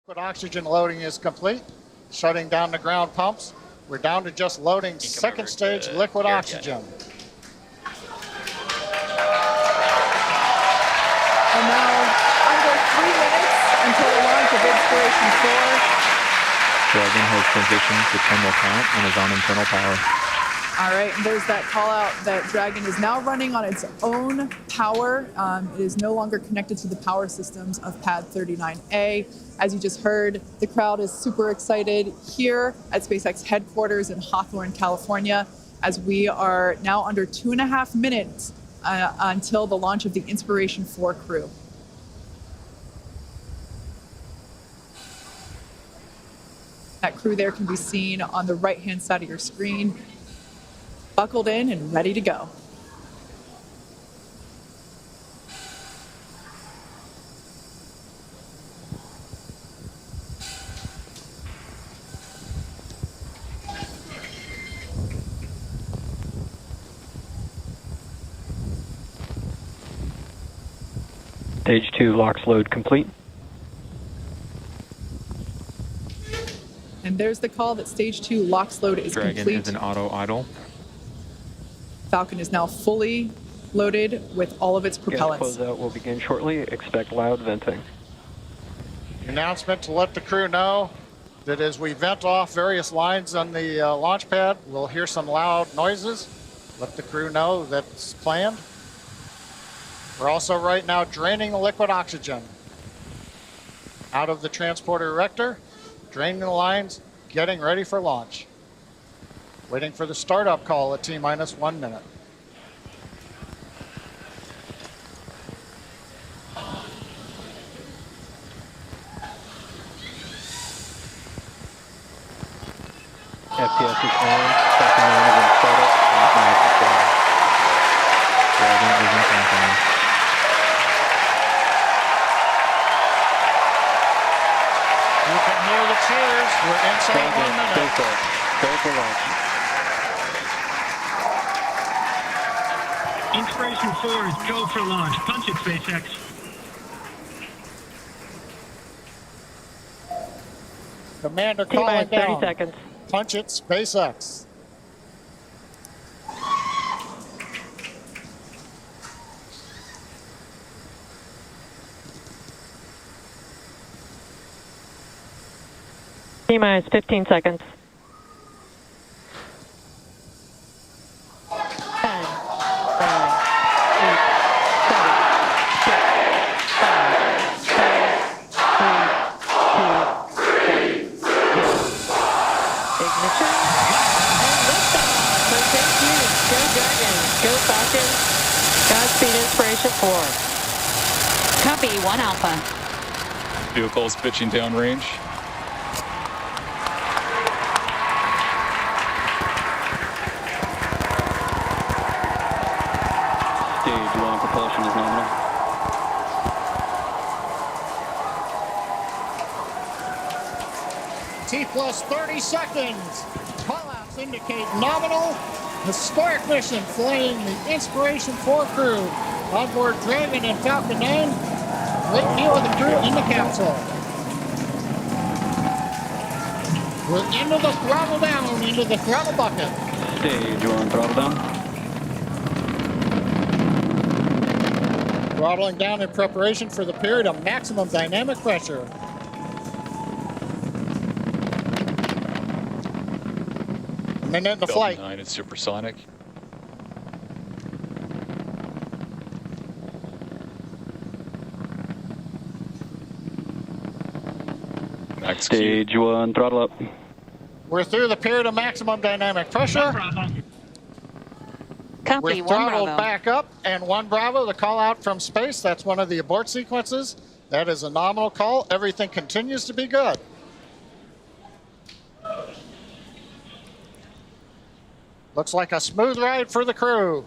Liquid oxygen loading is complete. Shutting down the ground pumps. We're down to just loading second stage liquid oxygen. And now under 3 minutes until the launch of Inspiration 4. Dragon has transitioned to terminal count and is on internal power. All right, and there's that call out that Dragon is now running on its own power. It is no longer connected to the power systems of Pad 39A. As you just heard, the crowd is super excited here at SpaceX headquarters in Hawthorne, California, as we are now under 2.5 minutes until the launch of the Inspiration 4 crew. That crew there can be seen on the right-hand side of your screen, buckled in and ready to go. Stage 2 LOX load complete. And there's the call that Stage 2 LOX load is Dragon complete. is an auto idle. Falcon is now fully loaded with all of its propellants. Gas closeout will begin shortly. Expect loud venting. Announcement to let the crew know that as we vent off various lines on the launch pad, we'll hear some loud noises. Let the crew know that's planned. We're also right now draining the liquid oxygen out of the transporter erector, draining the lines, getting ready for launch. Waiting for the startup call at T-minus 1 minute. FPS is on. Second round of startup. Dragon is in countdown. You can hear the cheers. We're inside 1 minute. Go for launch. Inspiration 4 is go for launch. Punch it, SpaceX. Commander calling down. 30 seconds. Punch it, SpaceX. T-minus 15 seconds. 10, 9, 8, 7, 6, 5, 4, 3, 2, 1. Ignition and liftoff. So thank you. Go Dragon. Go Falcon. Godspeed Inspiration 4. Copy, 1 Alpha. Vehicles pitching downrange. Stage 1 propulsion is nominal. T plus 30 seconds. Callouts indicate nominal. Historic mission flying the Inspiration 4 crew onboard Dragon and Falcon 9. Great view of the crew in the capsule. We're into the throttle down, into the throttle bucket. Stage 1 throttle down. Throttling down in preparation for the period of maximum dynamic pressure. A minute in the flight. 9 is supersonic. Max Q. Stage 1 throttle up. We're through the period of maximum dynamic pressure. Copy, We're 1 throttled Bravo. back up, and 1 Bravo, the call out from space. That's one of the abort sequences. That is a nominal call. Everything continues to be good. Looks like a smooth ride for the crew.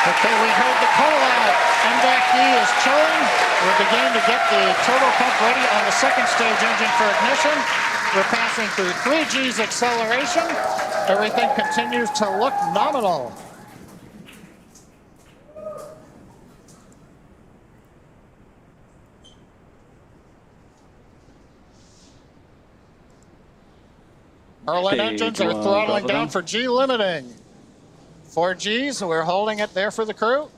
Okay, we heard the call out. MVAC-D is chilling. We're beginning to get the turbo pump ready on the second stage engine for ignition. We're passing through 3 G's acceleration. Everything continues to look nominal. Merlin Stage engines are 1, throttling Bravo. down for G limiting. 4 G's, we're holding it there for the crew.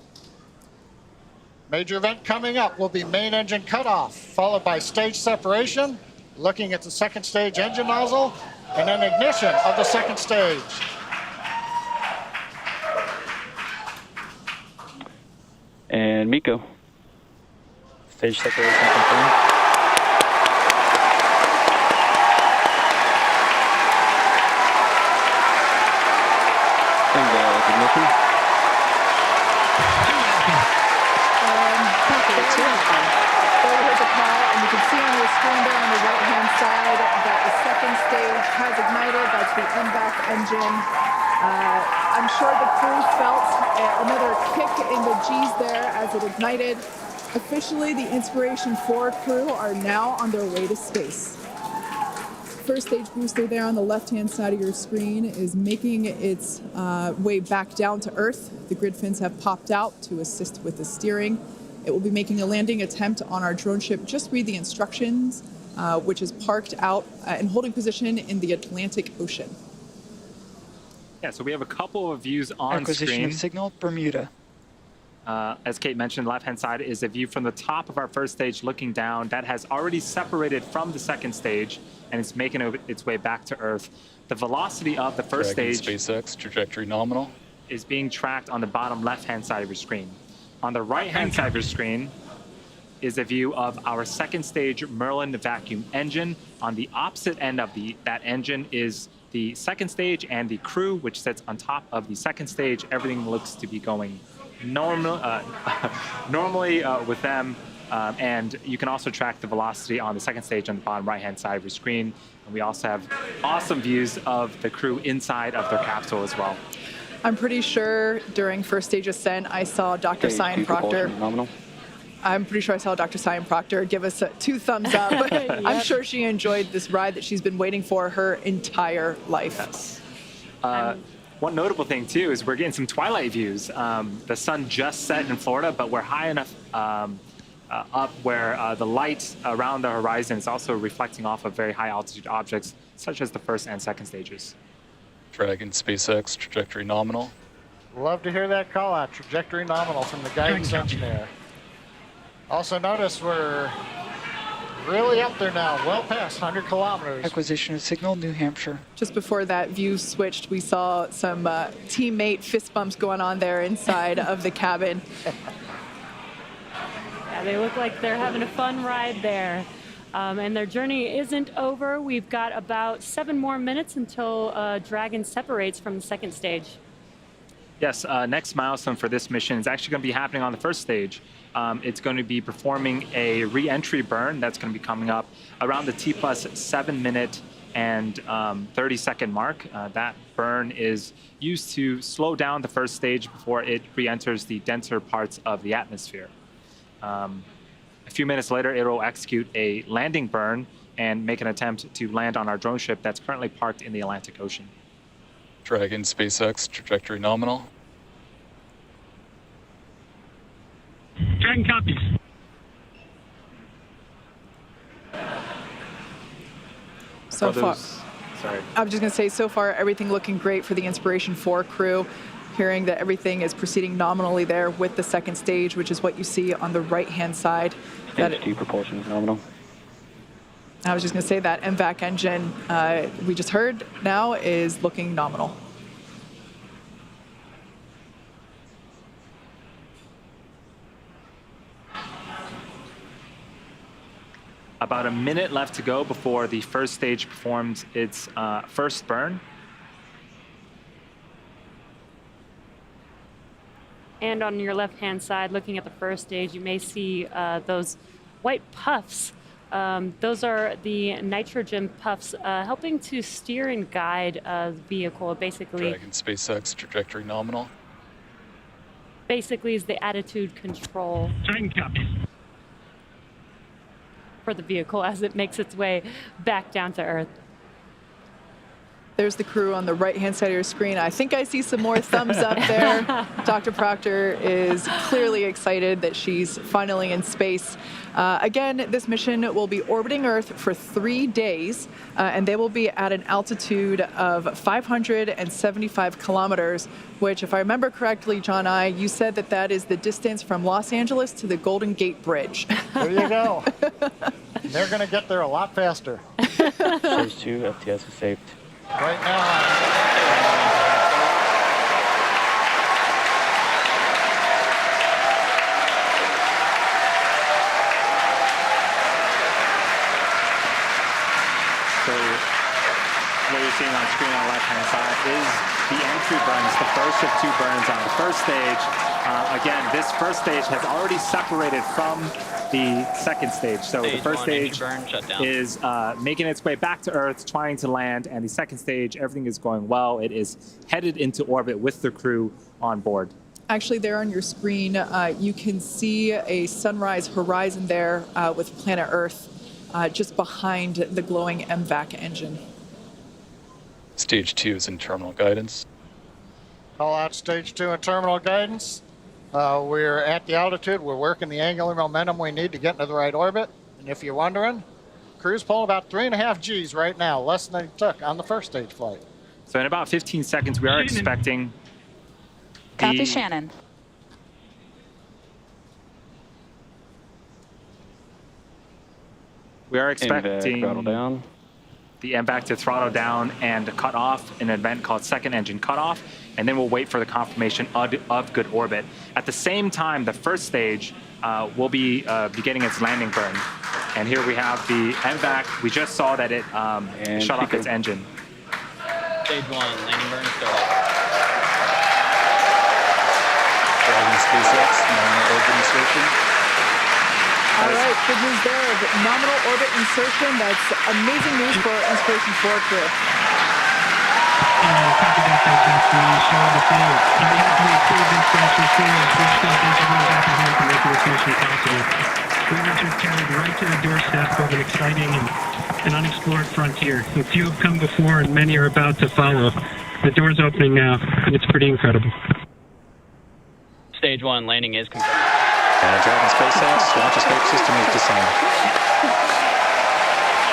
Major event coming up will be main engine cutoff, followed by stage separation, looking at the second stage engine nozzle, and then ignition of the second stage. And Miko. Stage separation confirmed. And ignition. There we heard the call, and you can see on your screen there on the right-hand side that the second stage has ignited. That's the MVAC engine. I'm sure the crew felt another kick in the G's there as it ignited. Officially, the Inspiration 4 crew are now on their way to space. First stage booster there on the left-hand side of your screen is making its way back down to Earth. The grid fins have popped out to assist with the steering. It will be making a landing attempt on our drone ship. Just read the instructions, which is parked out in holding position in the Atlantic Ocean. Yeah, so we have a couple of views on Acquisition screen. of signal, Bermuda. As Kate mentioned, the left-hand side is a view from the top of our first stage looking down. That has already separated from the second stage, and it's making its way back to Earth. The velocity of the first Dragon stage SpaceX, trajectory nominal. is being tracked on the bottom left-hand side of your screen. On the right-hand side of your screen is a view of our second stage Merlin vacuum engine. On the opposite end of that engine is the second stage and the crew, which sits on top of the second stage. Everything looks to be going normally with them. And you can also track the velocity on the second stage on the bottom right-hand side of your screen. And we also have awesome views of the crew inside of their capsule as well. I'm pretty sure during first stage ascent, I saw Dr. Stage Cyan 2 Proctor. propulsion nominal. I'm pretty sure I saw Dr. Cyan Proctor give us 2 thumbs up. I'm sure she enjoyed this ride that she's been waiting for her entire life. One notable thing, too, is we're getting some twilight views. The sun just set in Florida, but we're high enough up where the light around the horizon is also reflecting off of very high altitude objects, such as the first and second stages. Dragon SpaceX, trajectory nominal. Love to hear that call out, trajectory nominal from the guidance engineer. Also notice we're really up there now, well past 100 kilometers. Acquisition of signal, New Hampshire. Just before that view switched, we saw some teammate fist bumps going on there inside of the cabin. Yeah, they look like they're having a fun ride there. And their journey isn't over. We've got about 7 more minutes until Dragon separates from the second stage. Yes, next milestone for this mission is actually going to be happening on the first stage. It's going to be performing a re-entry burn that's going to be coming up around the T plus 7 minute and 30-second mark. That burn is used to slow down the first stage before it re-enters the denser parts of the atmosphere. A few minutes later, it will execute a landing burn and make an attempt to land on our drone ship that's currently parked in the Atlantic Ocean. Dragon SpaceX, trajectory nominal. Dragon copies. So far, Sorry. I was just going to say, so far, everything looking great for the Inspiration 4 crew. Hearing that everything is proceeding nominally there with the second stage, which is what you see on the right-hand side. Stage 2 propulsion nominal. I was just going to say that MVAC engine we just heard now is looking nominal. About a minute left to go before the first stage performs its first burn. And on your left-hand side, looking at the first stage, you may see those white puffs. Those are the nitrogen puffs helping to steer and guide the vehicle. Basically SpaceX trajectory nominal. Basically is the attitude control. Dragon copies. for the vehicle as it makes its way back down to Earth. There's the crew on the right-hand side of your screen. I think I see some more thumbs up there. Dr. Proctor is clearly excited that she's finally in space. Again, this mission will be orbiting Earth for 3 days, and they will be at an altitude of 575 kilometers, which, if I remember correctly, John you said that that is the distance from Los Angeles to the Golden Gate Bridge. There you go. They're going to get there a lot faster. Stage 2, FTS is saved. Right now, So what you're seeing on screen on the left-hand side is the entry burns, the first of 2 burns on the first stage. Again, this first stage has already separated from the second stage. So the first stage is making its way back to Earth, trying to land, and the second stage, everything is going well. It is headed into orbit with the crew on board. Actually, there on your screen, you can see a sunrise horizon there with planet Earth just behind the glowing MVAC engine. Stage 2 is in terminal guidance. call out stage 2 and terminal guidance. We're at the altitude. We're working the angular momentum we need to get into the right orbit. And if you're wondering, crew's pulling about 3.5 Gs right now, less than they took on the first stage flight. So in about 15 seconds, we are expecting Copy, Shannon. We are expecting throttle down. the MVAC to throttle down and cut off an event called second engine cutoff, and then we'll wait for the confirmation of good orbit. At the same time, the first stage will be beginning its landing burn. And here we have the MVAC. We just saw that it shut off its engine. Stage 1, landing burn started. Dragon SpaceX, nominal orbit insertion. All right, good news there. The nominal orbit insertion. That's amazing news for our Inspiration 4 crew. Copy that, we show the field. On behalf of the crew of Inspiration 4, we just want to thank everyone back at home for making this mission possible. We were just carried right to the doorstep of an exciting and unexplored frontier. A few have come before and many are about to follow. The door's opening now, and it's pretty incredible. Stage 1, landing is confirmed. Dragon SpaceX, launch escape system is disarmed.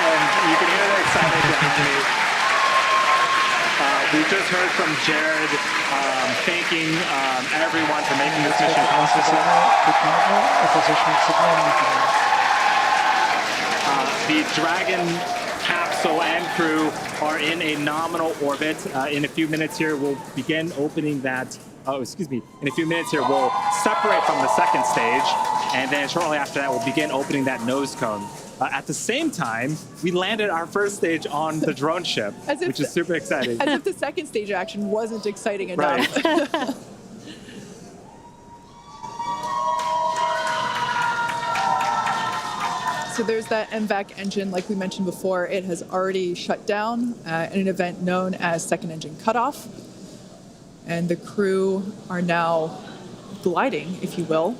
And you can hear the excitement behind me. We just heard from Jared thanking everyone for making this mission possible. The Dragon capsule and crew are in a nominal orbit. In a few minutes here, we'll begin opening that. In a few minutes here, we'll separate from the second stage, and then shortly after that, we'll begin opening that nose cone. At the same time, we landed our first stage on the drone ship, which is super exciting. As if the second stage action wasn't exciting enough. Right. So there's that MVAC engine, like we mentioned before. It has already shut down in an event known as second engine cutoff. And the crew are now gliding, if you will.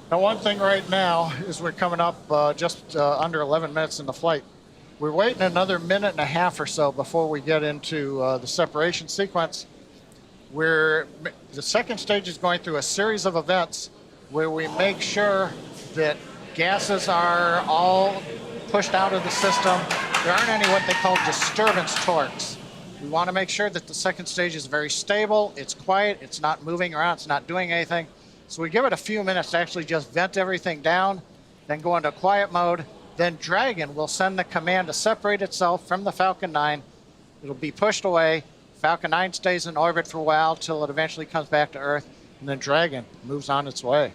Now, one thing right now is we're coming up just under 11 minutes in the flight. We're waiting another minute and a half or so before we get into the separation sequence. The second stage is going through a series of events where we make sure that gases are all pushed out of the system. There aren't any what they call disturbance torques. We want to make sure that the second stage is very stable, it's quiet, it's not moving around, it's not doing anything. So we give it a few minutes to actually just vent everything down, then go into quiet mode. Then Dragon will send the command to separate itself from the Falcon 9. It'll be pushed away. Falcon 9 stays in orbit for a while till it eventually comes back to Earth, and then Dragon moves on its way.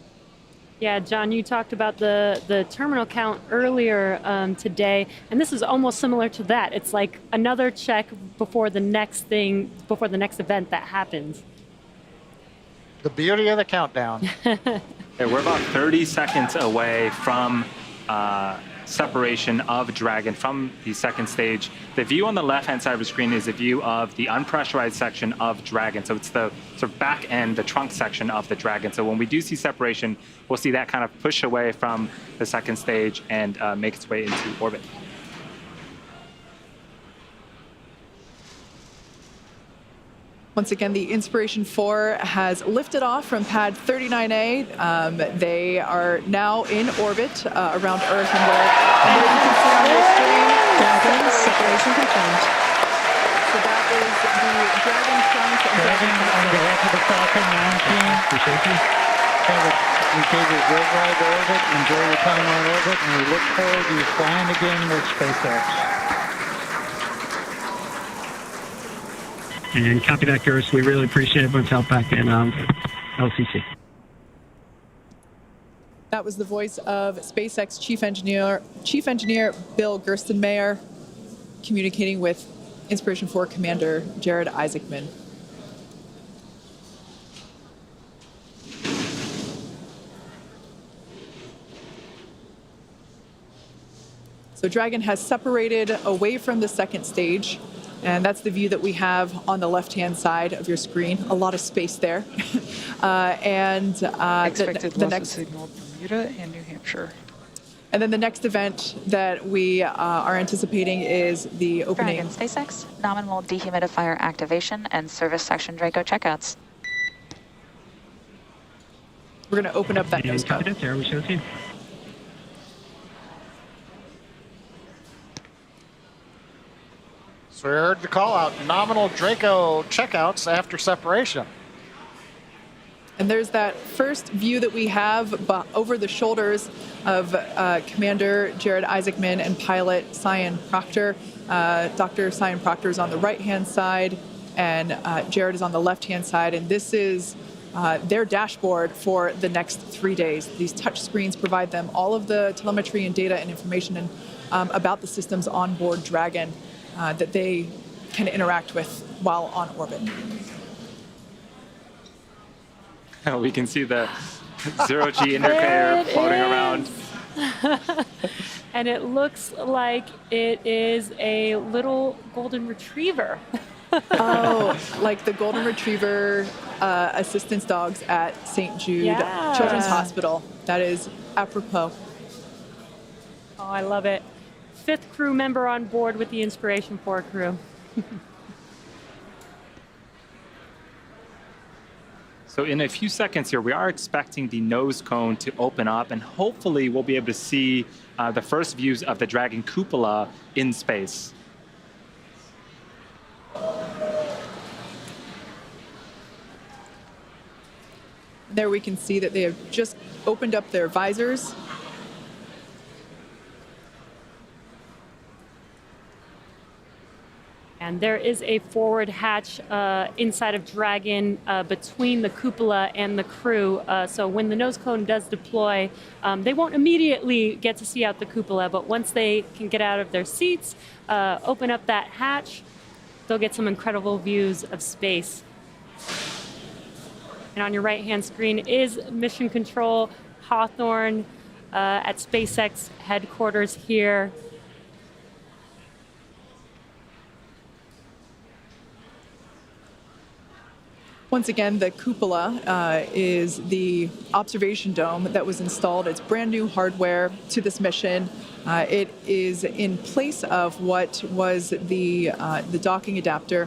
Yeah, John, you talked about the terminal count earlier today, and this is almost similar to that. It's like another check before the next event that happens. The beauty of the countdown. Okay, we're about 30 seconds away from separation of Dragon from the second stage. The view on the left-hand side of the screen is a view of the unpressurized section of Dragon. So it's the sort of back end, the trunk section of the Dragon. So when we do see separation, we'll see that kind of push away from the second stage and make its way into orbit. Once again, the Inspiration 4 has lifted off from pad 39A. They are now in orbit around Earth, and there you can see on your screen. Dragon separation confirmed. So that is the Dragon trunk. Dragon on the left of the Falcon 19. We gave you a great ride to orbit. Enjoy your time on orbit, and we look forward to you flying again with SpaceX. And copy that, Garrus. We really appreciate everyone's help back in LCC. That was the voice of SpaceX Chief Engineer Bill Gerstenmaier communicating with Inspiration 4 Commander Jared Isaacman. So Dragon has separated away from the second stage. And that's the view that we have on the left-hand side of your screen. A lot of space there. Expected the loss next of signal Bermuda and New Hampshire. And then the next event that we are anticipating is the opening. Dragon SpaceX, nominal dehumidifier activation and service section Draco checkouts. We're going to open up that nose cone. There we show you. So we heard the call out, nominal Draco checkouts after separation. And there's that first view that we have over the shoulders of Commander Jared Isaacman and pilot Cyan Proctor. Dr. Cyan Proctor is on the right-hand side, and Jared is on the left-hand side. And this is their dashboard for the next 3 days. These touch screens provide them all of the telemetry and data and information about the systems on board Dragon that they can interact with while on orbit. We can see the zero-G indicator floating around. And it looks like it is a little golden retriever. Oh, like the golden retriever assistance dogs at St. Jude Children's Hospital. That is apropos. Oh, I love it. 5th crew member on board with the Inspiration 4 crew. So in a few seconds here, we are expecting the nose cone to open up, and hopefully we'll be able to see the first views of the Dragon cupola in space. There we can see that they have just opened up their visors. And there is a forward hatch inside of Dragon between the cupola and the crew. So when the nose cone does deploy, they won't immediately get to see out the cupola, but once they can get out of their seats, open up that hatch, they'll get some incredible views of space. And on your right-hand screen is Mission Control Hawthorne at SpaceX headquarters here. Once again, the cupola is the observation dome that was installed. It's brand new hardware to this mission. It is in place of what was the docking adapter,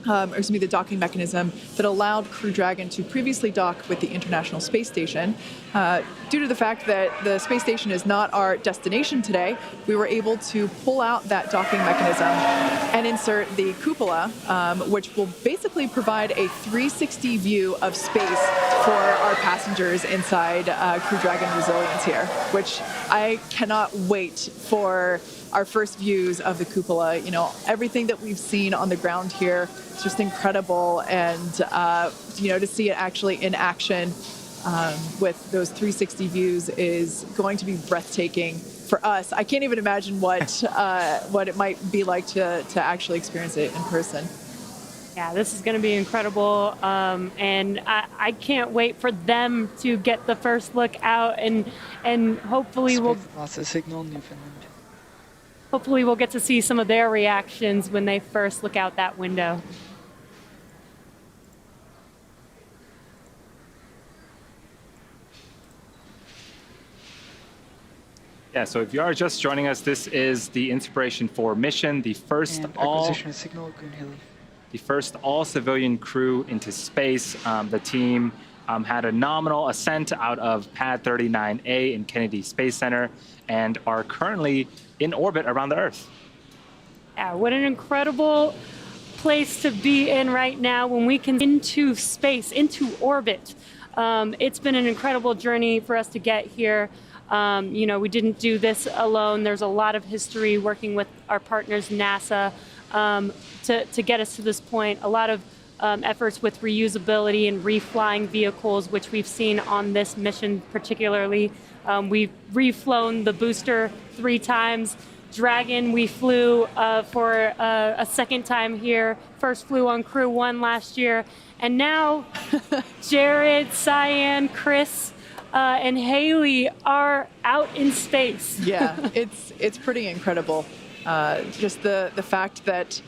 the docking mechanism that allowed Crew Dragon to previously dock with the International Space Station. Due to the fact that the space station is not our destination today, we were able to pull out that docking mechanism and insert the cupola, which will basically provide a 360 view of space for our passengers inside Crew Dragon Resilience here, which I cannot wait for our first views of the cupola. You know, everything that we've seen on the ground here, it's just incredible, and to see it actually in action with those 360 views is going to be breathtaking for us. I can't even imagine what it might be like to actually experience it in person. Yeah, this is going to be incredible, and I can't wait for them to get the first look out, and hopefully Lost of signal, Newfoundland. hopefully we'll get to see some of their reactions when they first look out that window. Yeah, so if you are just joining us, this is the Inspiration 4 mission, the first And acquisition of signal, Green Hilly. the first all-civilian crew into space. The team had a nominal ascent out of Pad 39A in Kennedy Space Center and are currently in orbit around the Earth. Yeah, what an incredible place to be in right now when we can into space, into orbit. It's been an incredible journey for us to get here. You know, we didn't do this alone. There's a lot of history working with our partners, NASA, to get us to this point. A lot of efforts with reusability and reflying vehicles, which we've seen on this mission particularly. We've reflown the booster 3 times. Dragon, we flew for a second time here. First flew on Crew 1 last year. And now Jared, Cyan, Chris, and Haley are out in space. Yeah, it's pretty incredible. Just the fact that